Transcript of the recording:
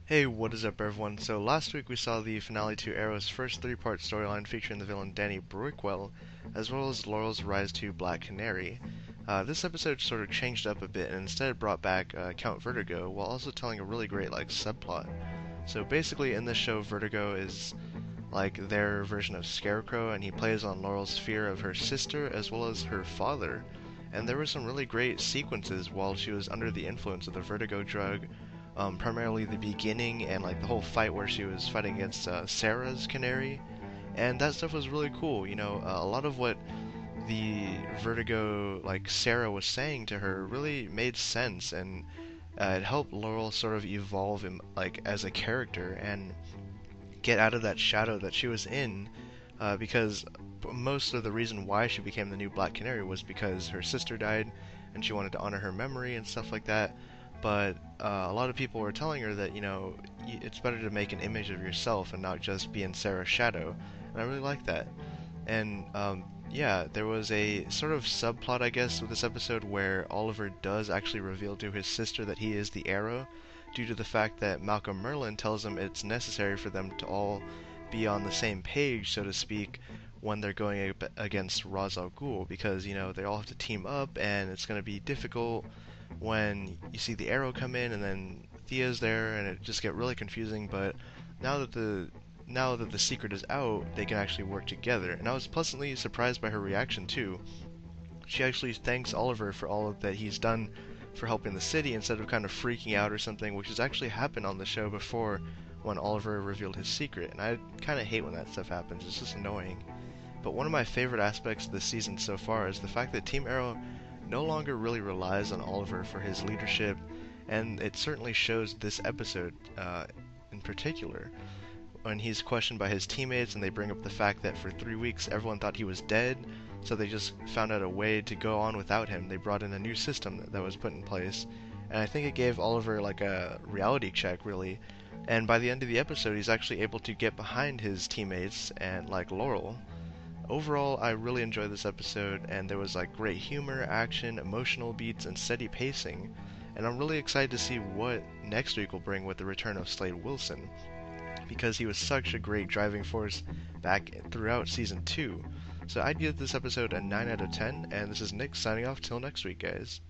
Hey, what is up everyone? So last week we saw the finale to Arrow's first three-part storyline featuring the villain Danny Brickwell, as well as Laurel's rise to Black Canary. This episode sort of changed up a bit and instead brought back Count Vertigo, while also telling a really great subplot. So basically in this show, Vertigo is their version of Scarecrow, and he plays on Laurel's fear of her sister as well as her father. And there were some really great sequences while she was under the influence of the Vertigo drug, primarily the beginning and the whole fight where she was fighting against Sarah's Canary, and that stuff was really cool. A lot of what the Vertigo Sarah was saying to her really made sense, and it helped Laurel sort of evolve as a character and get out of that shadow that she was in, because most of the reason why she became the new Black Canary was because her sister died and she wanted to honor her memory and stuff like that. But a lot of people were telling her that, it's better to make an image of yourself and not just be in Sarah's shadow. And I really like that. And yeah, there was a sort of subplot, I guess, with this episode where Oliver does actually reveal to his sister that he is the Arrow, due to the fact that Malcolm Merlyn tells him it's necessary for them to all be on the same page, so to speak, when they're going up against Ra's al Ghul, because, they all have to team up, and it's going to be difficult when you see the Arrow come in and then Thea's there, and it just get really confusing. But now that the secret is out, they can actually work together. And I was pleasantly surprised by her reaction too. She actually thanks Oliver for all that he's done for helping the city, instead of kind of freaking out or something, which has actually happened on the show before when Oliver revealed his secret. And I kind of hate when that stuff happens. It's just annoying. But one of my favorite aspects of this season so far is the fact that Team Arrow no longer really relies on Oliver for his leadership, and it certainly shows this episode in particular, when he's questioned by his teammates and they bring up the fact that for 3 weeks everyone thought he was dead, so they just found out a way to go on without him. They brought in a new system that was put in place, and I think it gave Oliver a reality check, really. And by the end of the episode, he's actually able to get behind his teammates and Laurel. Overall, I really enjoyed this episode, and there was great humor, action, emotional beats, and steady pacing. And I'm really excited to see what next week will bring with the return of Slade Wilson, because he was such a great driving force back throughout Season 2. So I'd give this episode a 9 out of 10, and this is Nick signing off till next week, guys.